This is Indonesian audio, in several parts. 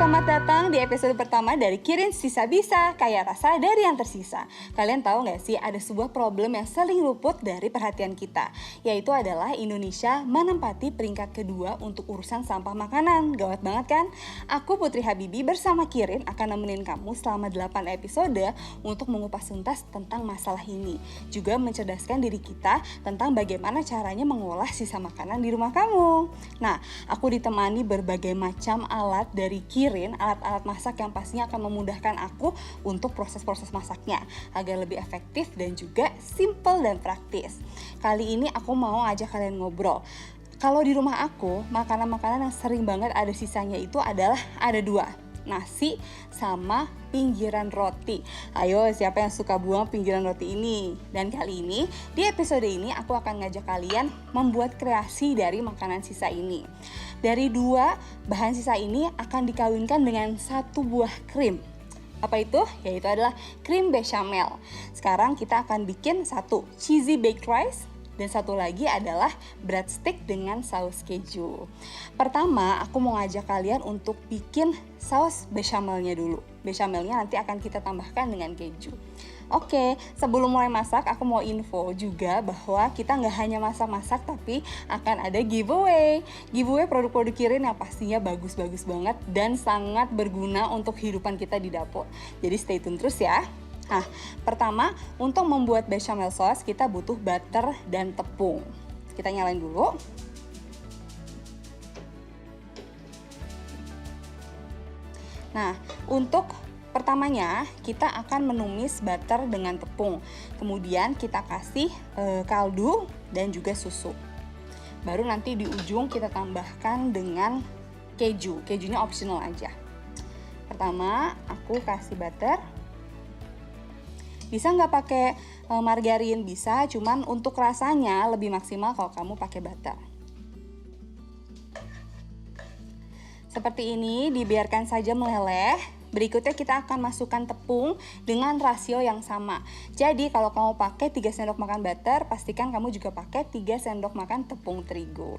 selamat datang di episode pertama dari Kirin Sisa Bisa, kaya rasa dari yang tersisa. Kalian tahu nggak sih, ada sebuah problem yang sering luput dari perhatian kita, yaitu adalah Indonesia menempati peringkat kedua untuk urusan sampah makanan. Gawat banget kan? Aku Putri Habibi bersama Kirin akan nemenin kamu selama 8 episode untuk mengupas tuntas tentang masalah ini. Juga mencerdaskan diri kita tentang bagaimana caranya mengolah sisa makanan di rumah kamu. Nah, aku ditemani berbagai macam alat dari Kirin, alat-alat masak yang pastinya akan memudahkan aku untuk proses-proses masaknya agar lebih efektif dan juga simple dan praktis. Kali ini aku mau ajak kalian ngobrol. Kalau di rumah aku, makanan-makanan yang sering banget ada sisanya itu adalah ada dua, nasi sama pinggiran roti. Ayo, siapa yang suka buang pinggiran roti ini? Dan kali ini, di episode ini aku akan ngajak kalian membuat kreasi dari makanan sisa ini. Dari dua bahan sisa ini akan dikawinkan dengan satu buah krim. Apa itu? Yaitu adalah krim bechamel. Sekarang kita akan bikin satu cheesy baked rice dan satu lagi adalah breadstick dengan saus keju. Pertama, aku mau ngajak kalian untuk bikin saus bechamelnya dulu. Bechamelnya nanti akan kita tambahkan dengan keju. Oke, sebelum mulai masak, aku mau info juga bahwa kita nggak hanya masak-masak, tapi akan ada giveaway. Giveaway produk-produk Kirin yang pastinya bagus-bagus banget dan sangat berguna untuk kehidupan kita di dapur. Jadi stay tune terus ya. Nah, pertama, untuk membuat bechamel sauce, kita butuh butter dan tepung. Kita nyalain dulu. Nah, untuk pertamanya kita akan menumis butter dengan tepung. Kemudian kita kasih kaldu dan juga susu. Baru nanti di ujung kita tambahkan dengan keju. Kejunya optional aja. Pertama aku kasih butter. Bisa nggak pakai margarin? Bisa, cuman untuk rasanya lebih maksimal kalau kamu pakai butter. Seperti ini, dibiarkan saja meleleh. Berikutnya kita akan masukkan tepung dengan rasio yang sama. Jadi kalau kamu pakai 3 sendok makan butter, pastikan kamu juga pakai 3 sendok makan tepung terigu.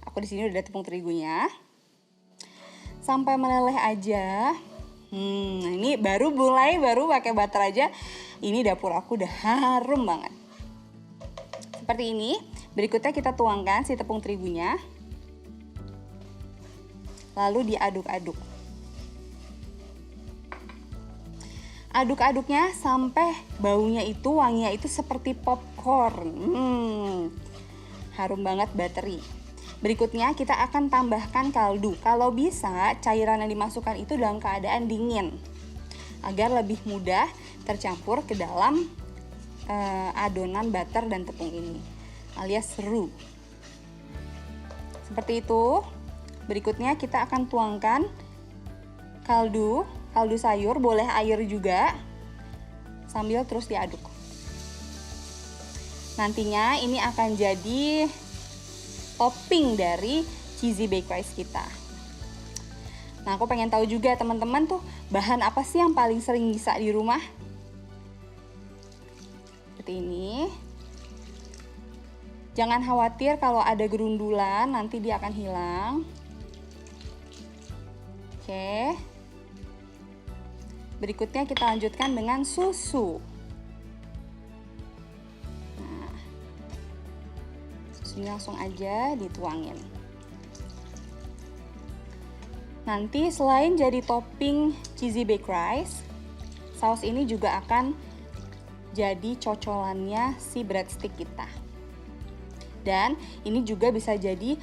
Aku di sini udah ada tepung terigunya. Sampai meleleh aja. Ini baru pakai butter aja. Ini dapur aku udah harum banget. Seperti ini. Berikutnya kita tuangkan si tepung terigunya. Lalu diaduk-aduk. Aduk-aduknya sampai baunya itu, wanginya itu seperti popcorn. Harum banget buttery. Berikutnya kita akan tambahkan kaldu. Kalau bisa cairan yang dimasukkan itu dalam keadaan dingin agar lebih mudah tercampur ke dalam adonan butter dan tepung ini, alias roux. Seperti itu. Berikutnya kita akan tuangkan kaldu sayur, boleh air juga, sambil terus diaduk. Nantinya ini akan jadi topping dari cheesy baked rice kita. Nah, aku pengen tahu juga teman-teman tuh bahan apa sih yang paling sering bisa di rumah? Seperti ini. Jangan khawatir kalau ada gerundulan, nanti dia akan hilang. Oke. Berikutnya kita lanjutkan dengan susu. Nah, susunya langsung aja dituangin. Nanti selain jadi topping cheesy baked rice, saus ini juga akan jadi cocolannya si breadstick kita. Dan ini juga bisa jadi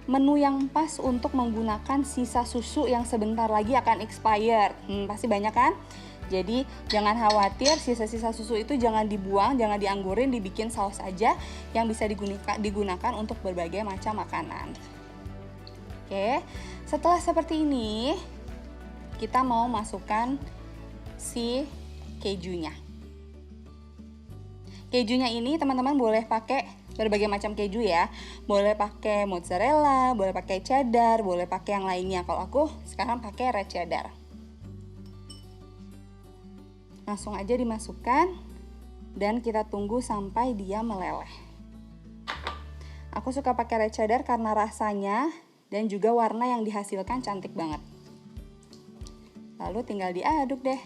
menu yang pas untuk menggunakan sisa susu yang sebentar lagi akan expired. Pasti banyak kan? Jadi jangan khawatir, sisa-sisa susu itu jangan dibuang, jangan dianggurin, dibikin saus aja yang bisa digunakan untuk berbagai macam makanan. Oke, setelah seperti ini, kita mau masukkan si kejunya. Kejunya ini teman-teman boleh pakai berbagai macam keju ya. Boleh pakai mozzarella, boleh pakai cheddar, boleh pakai yang lainnya. Kalau aku sekarang pakai red cheddar. Langsung aja dimasukkan dan kita tunggu sampai dia meleleh. Aku suka pakai red cheddar karena rasanya dan juga warna yang dihasilkan cantik banget. Lalu tinggal diaduk deh.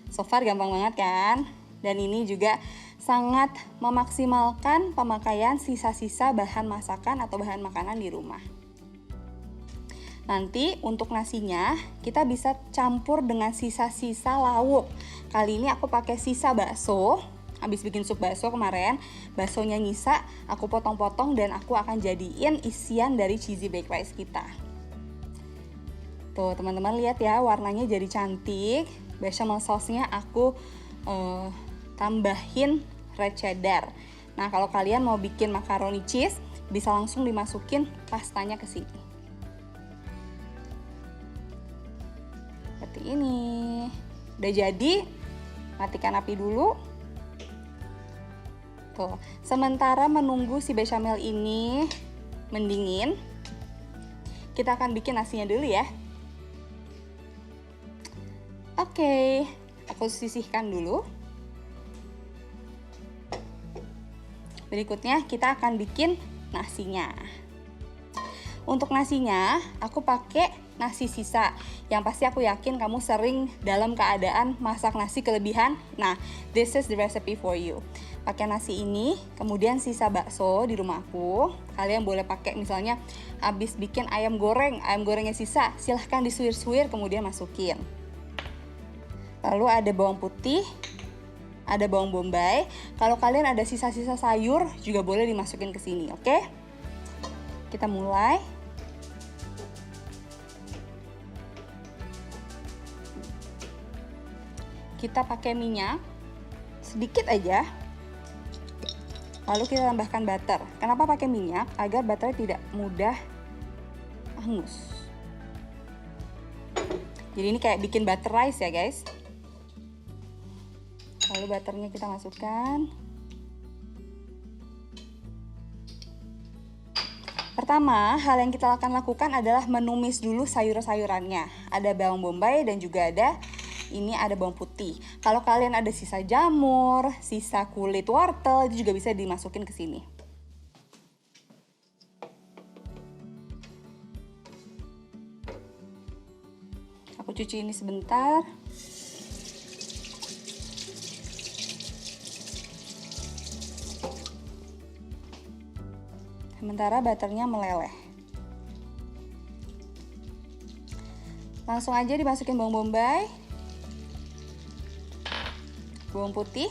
So far gampang banget kan? Dan ini juga sangat memaksimalkan pemakaian sisa-sisa bahan masakan atau bahan makanan di rumah. Nanti untuk nasinya kita bisa campur dengan sisa-sisa lauk. Kali ini aku pakai sisa bakso. Habis bikin sup bakso kemarin, baksonya nyisa, aku potong-potong dan aku akan jadiin isian dari cheesy baked rice kita. Tuh teman-teman lihat ya, warnanya jadi cantik. Bechamel sauce-nya aku tambahin red cheddar. Nah kalau kalian mau bikin macaroni cheese, bisa langsung dimasukin pastanya ke sini. Seperti ini. Udah jadi, matikan api dulu. Tuh, sementara menunggu si bechamel ini mendingin, kita akan bikin nasinya dulu ya. Oke, aku sisihkan dulu. Berikutnya kita akan bikin nasinya. Untuk nasinya, aku pakai nasi sisa. Yang pasti aku yakin kamu sering dalam keadaan masak nasi kelebihan. Nah, this is the recipe for you. Pakai nasi ini, kemudian sisa bakso di rumahku. Kalian boleh pakai misalnya habis bikin ayam gorengnya sisa, silahkan disuir-suir kemudian masukin. Lalu ada bawang putih, ada bawang bombay. Kalau kalian ada sisa-sisa sayur juga boleh dimasukin ke sini, oke? Kita mulai. Kita pakai minyak sedikit aja. Lalu kita tambahkan butter. Kenapa pakai minyak? Agar butternya tidak mudah hangus. Jadi ini kayak bikin butter rice ya guys. Lalu butternya kita masukkan. Pertama, hal yang kita akan lakukan adalah menumis dulu sayur-sayurannya. Ada bawang bombay dan juga ada bawang putih. Kalau kalian ada sisa jamur, sisa kulit wortel, itu juga bisa dimasukin ke sini. Aku cuci ini sebentar. Sementara butternya meleleh. Langsung aja dimasukin bawang bombay, bawang putih,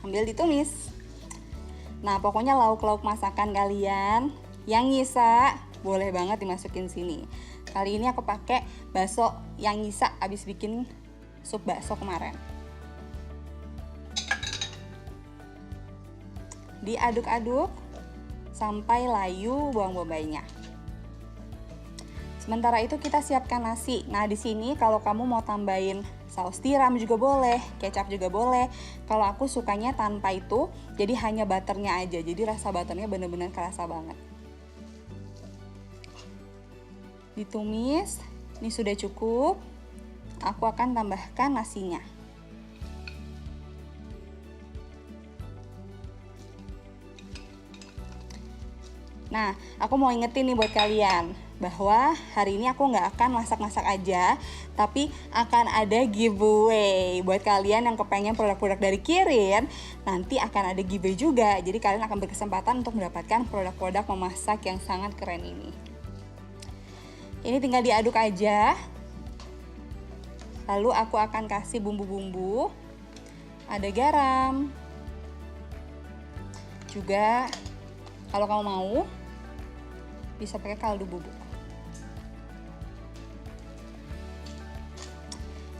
sambil ditumis. Nah, pokoknya lauk-lauk masakan kalian yang nyisa boleh banget dimasukin sini. Kali ini aku pakai bakso yang nyisa abis bikin sup bakso kemarin. Diaduk-aduk sampai layu bawang bombaynya. Sementara itu kita siapkan nasi. Nah, di sini kalau kamu mau tambahin saus tiram juga boleh, kecap juga boleh. Kalau aku sukanya tanpa itu, jadi hanya butternya aja. Jadi rasa butternya bener-bener kerasa banget. Ditumis, ini sudah cukup. Aku akan tambahkan nasinya. Nah, aku mau ingetin nih buat kalian bahwa hari ini aku nggak akan masak-masak aja, tapi akan ada giveaway buat kalian yang kepengen produk-produk dari Kirin. Nanti akan ada giveaway juga, jadi kalian akan berkesempatan untuk mendapatkan produk-produk memasak yang sangat keren ini. Ini tinggal diaduk aja. Lalu aku akan kasih bumbu-bumbu. Ada garam. Juga kalau kamu mau bisa pakai kaldu bubuk.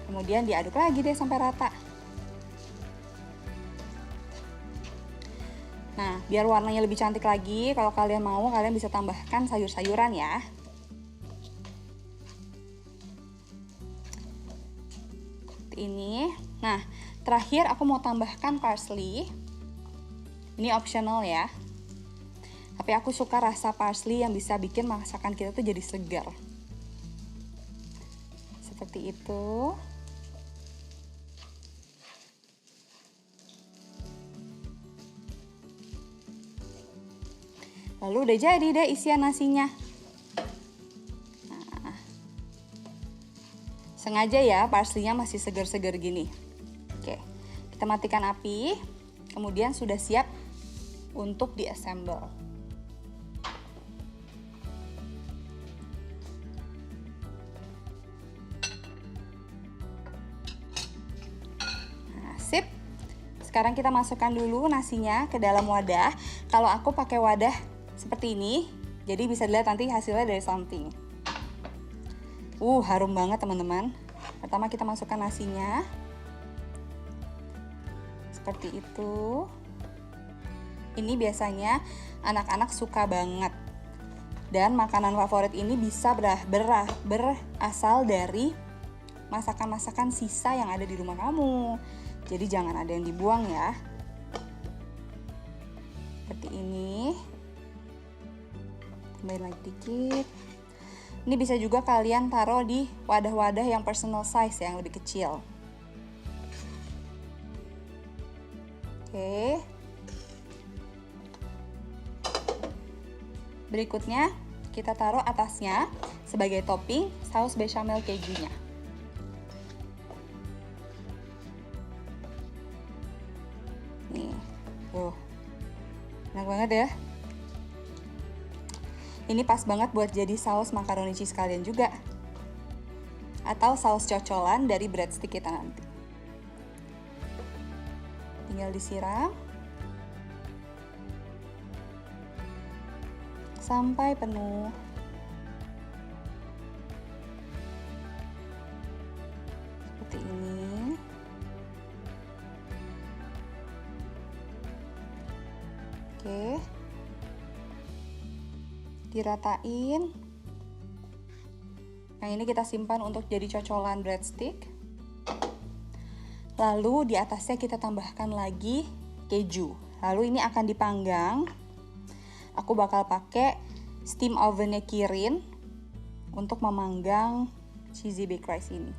Kemudian diaduk lagi deh sampai rata. Nah, biar warnanya lebih cantik lagi, kalau kalian mau, kalian bisa tambahkan sayur-sayuran ya. Seperti ini. Nah, terakhir aku mau tambahkan parsley. Ini optional ya. Tapi aku suka rasa parsley yang bisa bikin masakan kita tuh jadi segar. Seperti itu. Lalu udah jadi deh isian nasinya. Nah, sengaja ya parsley-nya masih segar-segar gini. Oke, kita matikan api. Kemudian sudah siap untuk diassemble. Nah, sip. Sekarang kita masukkan dulu nasinya ke dalam wadah. Kalau aku pakai wadah seperti ini, jadi bisa dilihat nanti hasilnya dari samping. Harum banget teman-teman. Pertama kita masukkan nasinya. Seperti itu. Ini biasanya anak-anak suka banget. Dan makanan favorit ini bisa berasal dari masakan-masakan sisa yang ada di rumah kamu. Jadi jangan ada yang dibuang ya. Seperti ini. Tambahin lagi dikit. Ini bisa juga kalian taruh di wadah-wadah yang personal size yang lebih kecil. Oke. Berikutnya kita taruh atasnya sebagai topping saus bechamel kejunya. Nih, enak banget ya. Ini pas banget buat jadi saus macaroni cheese kalian juga. Atau saus cocolan dari breadstick kita nanti. Tinggal disiram. Sampai penuh. Seperti ini. Oke. Diratain. Yang ini kita simpan untuk jadi cocolan breadstick. Lalu di atasnya kita tambahkan lagi keju. Lalu ini akan dipanggang. Aku bakal pakai steam ovennya Kirin untuk memanggang cheesy baked rice ini.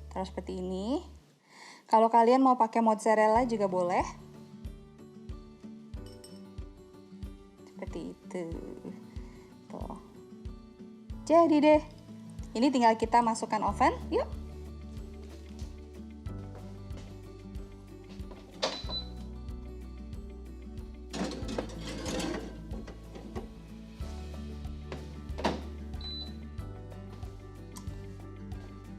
Terus seperti ini. Kalau kalian mau pakai mozzarella juga boleh. Seperti itu. Tuh. Jadi deh. Ini tinggal kita masukkan oven. Yuk.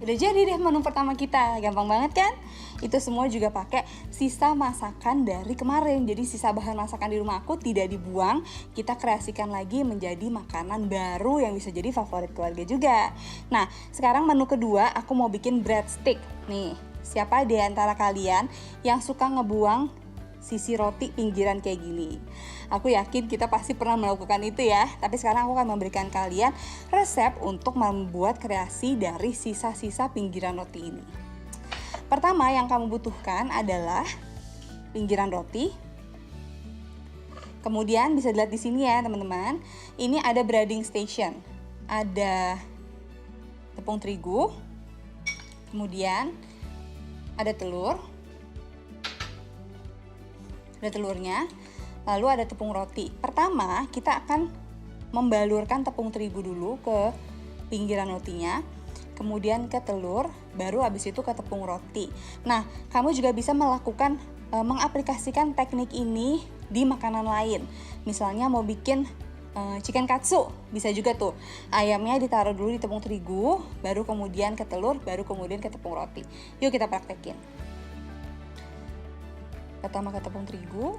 Udah jadi deh menu pertama kita. Gampang banget kan? Itu semua juga pakai sisa masakan dari kemarin. Jadi sisa bahan masakan di rumah aku tidak dibuang. Kita kreasikan lagi menjadi makanan baru yang bisa jadi favorit keluarga juga. Nah, sekarang menu kedua aku mau bikin breadstick. Nih, siapa di antara kalian yang suka ngebuang sisi roti pinggiran kayak gini? Aku yakin kita pasti pernah melakukan itu ya. Tapi sekarang aku akan memberikan kalian resep untuk membuat kreasi dari sisa-sisa pinggiran roti ini. Pertama yang kamu butuhkan adalah pinggiran roti. Kemudian bisa dilihat di sini ya teman-teman. Ini ada breading station. Ada tepung terigu. Kemudian ada telur. Ada telurnya. Lalu ada tepung roti. Pertama kita akan membalurkan tepung terigu dulu ke pinggiran rotinya. Kemudian ke telur, baru habis itu ke tepung roti. Nah, kamu juga bisa melakukan, mengaplikasikan teknik ini di makanan lain. Misalnya mau bikin chicken katsu, bisa juga tuh. Ayamnya ditaruh dulu di tepung terigu, baru kemudian ke telur, baru kemudian ke tepung roti. Yuk kita praktekin. Pertama ke tepung terigu,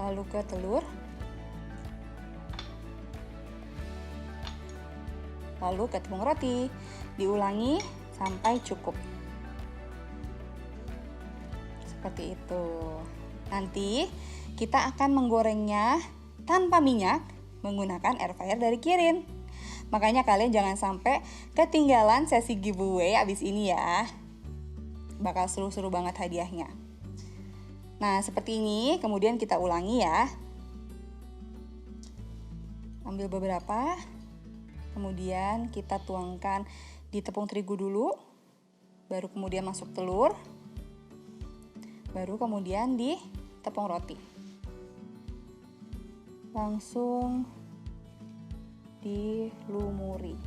lalu ke telur, lalu ke tepung roti. Diulangi sampai cukup. Seperti itu. Nanti kita akan menggorengnya tanpa minyak menggunakan air fryer dari Kirin. Makanya kalian jangan sampai ketinggalan sesi giveaway abis ini ya. Bakal seru-seru banget hadiahnya. Nah, seperti ini. Kemudian kita ulangi ya. Ambil beberapa. Kemudian kita tuangkan di tepung terigu dulu, baru kemudian masuk telur, baru kemudian di tepung roti. langsung dilumuri.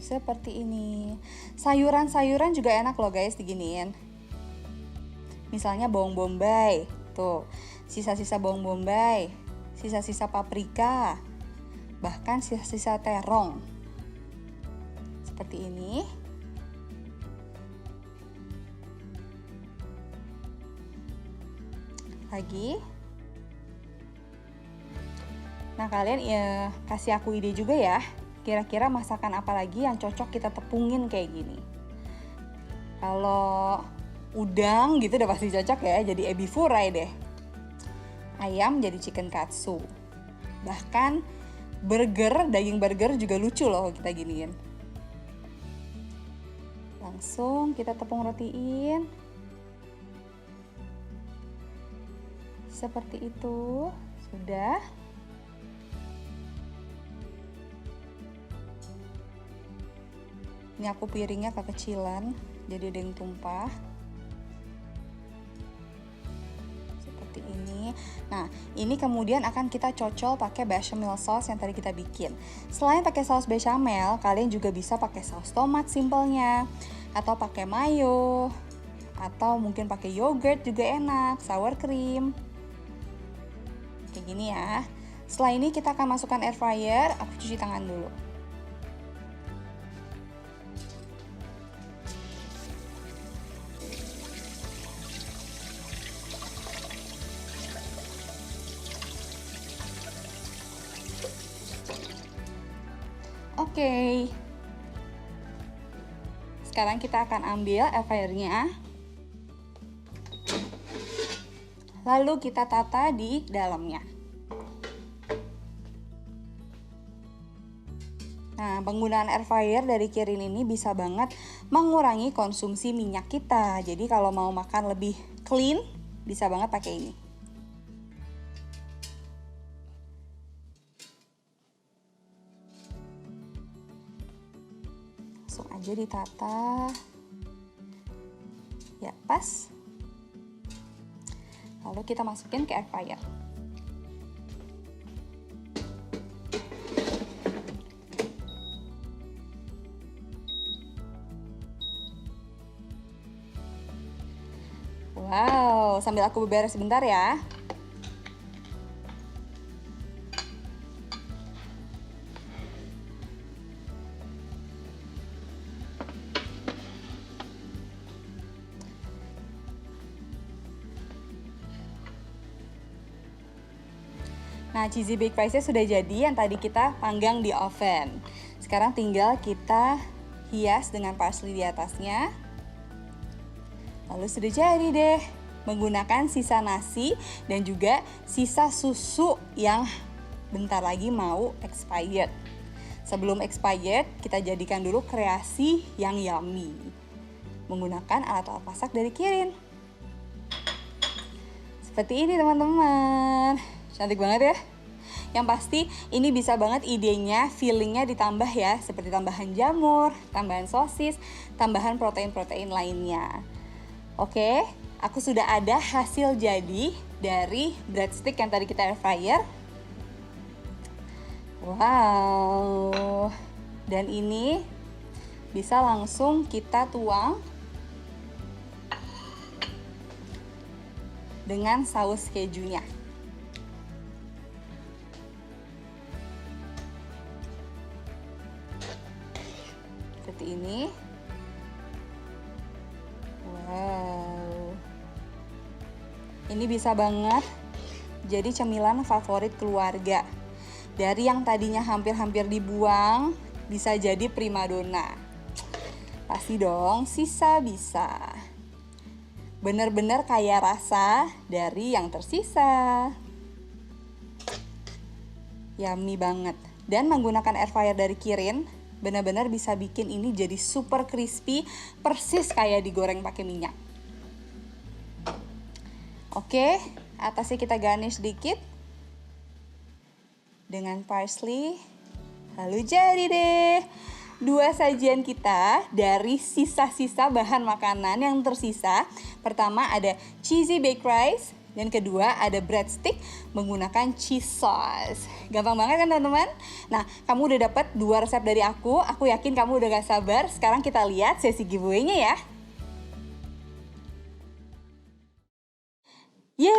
Seperti ini. Sayuran-sayuran juga enak loh guys diginiin. Misalnya bawang bombay, tuh, sisa-sisa bawang bombay, sisa-sisa paprika, bahkan sisa-sisa terong. Seperti ini. Lagi. Nah, kalian ya kasih aku ide juga ya. Kira-kira masakan apa lagi yang cocok kita tepungin kayak gini. Kalau udang gitu udah pasti cocok ya, jadi ebi furai deh. Ayam jadi chicken katsu. Bahkan burger, daging burger juga lucu loh kita giniin. Langsung kita tepung rotiin. Seperti itu. Sudah. Ini aku piringnya kekecilan, jadi ada yang tumpah. Seperti ini. Nah, ini kemudian akan kita cocol pakai bechamel sauce yang tadi kita bikin. Selain pakai saus bechamel, kalian juga bisa pakai saus tomat simpelnya, atau pakai mayo, atau mungkin pakai yogurt juga enak, sour cream. Kayak gini ya. Setelah ini kita akan masukkan air fryer. Aku cuci tangan dulu. Oke. Sekarang kita akan ambil air fryernya. Lalu kita tata di dalamnya. Nah, penggunaan air fryer dari Kirin ini bisa banget mengurangi konsumsi minyak kita. Jadi kalau mau makan lebih clean, bisa banget pakai ini. Langsung aja ditata. Ya, pas. Lalu kita masukin ke air fryer. Wow, sambil aku beberes sebentar ya. Nah, cheesy baked rice-nya sudah jadi yang tadi kita panggang di oven. Sekarang tinggal kita hias dengan parsley di atasnya. Lalu sudah jadi deh, menggunakan sisa nasi dan juga sisa susu yang bentar lagi mau expired. Sebelum expired, kita jadikan dulu kreasi yang yummy. Menggunakan alat-alat masak dari Kirin. Seperti ini teman-teman. Cantik banget ya. Yang pasti ini bisa banget idenya, feelingnya ditambah ya. Seperti tambahan jamur, tambahan sosis, tambahan protein-protein lainnya. Oke, aku sudah ada hasil jadi dari breadstick yang tadi kita air fryer. Wow. Dan ini bisa langsung kita tuang dengan saus kejunya. Seperti ini. Wow. Ini bisa banget jadi cemilan favorit keluarga. Dari yang tadinya hampir-hampir dibuang, bisa jadi primadona. Pasti dong, sisa bisa. Bener-bener kaya rasa dari yang tersisa. Yummy banget. Dan menggunakan air fryer dari Kirin, benar-benar bisa bikin ini jadi super crispy, persis kayak digoreng pakai minyak. Oke, atasnya kita garnish sedikit dengan parsley. Lalu jadi deh. dua sajian kita dari sisa-sisa bahan makanan yang tersisa. Pertama ada cheesy baked rice, dan kedua ada breadstick menggunakan cheese sauce. Gampang banget kan teman-teman? Nah, kamu udah dapat 2 resep dari aku yakin kamu udah gak sabar. Sekarang kita lihat sesi giveaway-nya ya.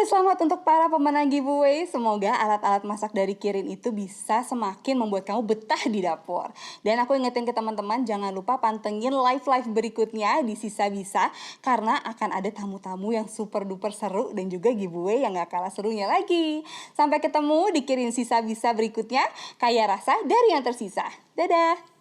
Selamat untuk para pemenang giveaway. Semoga alat-alat masak dari Kirin itu bisa semakin membuat kamu betah di dapur. Dan aku ingetin ke teman-teman, jangan lupa pantengin live-live berikutnya di Sisa Bisa, karena akan ada tamu-tamu yang super duper seru dan juga giveaway yang gak kalah serunya lagi. Sampai ketemu di Kirin Sisa Bisa berikutnya, kaya rasa dari yang tersisa. Dadah!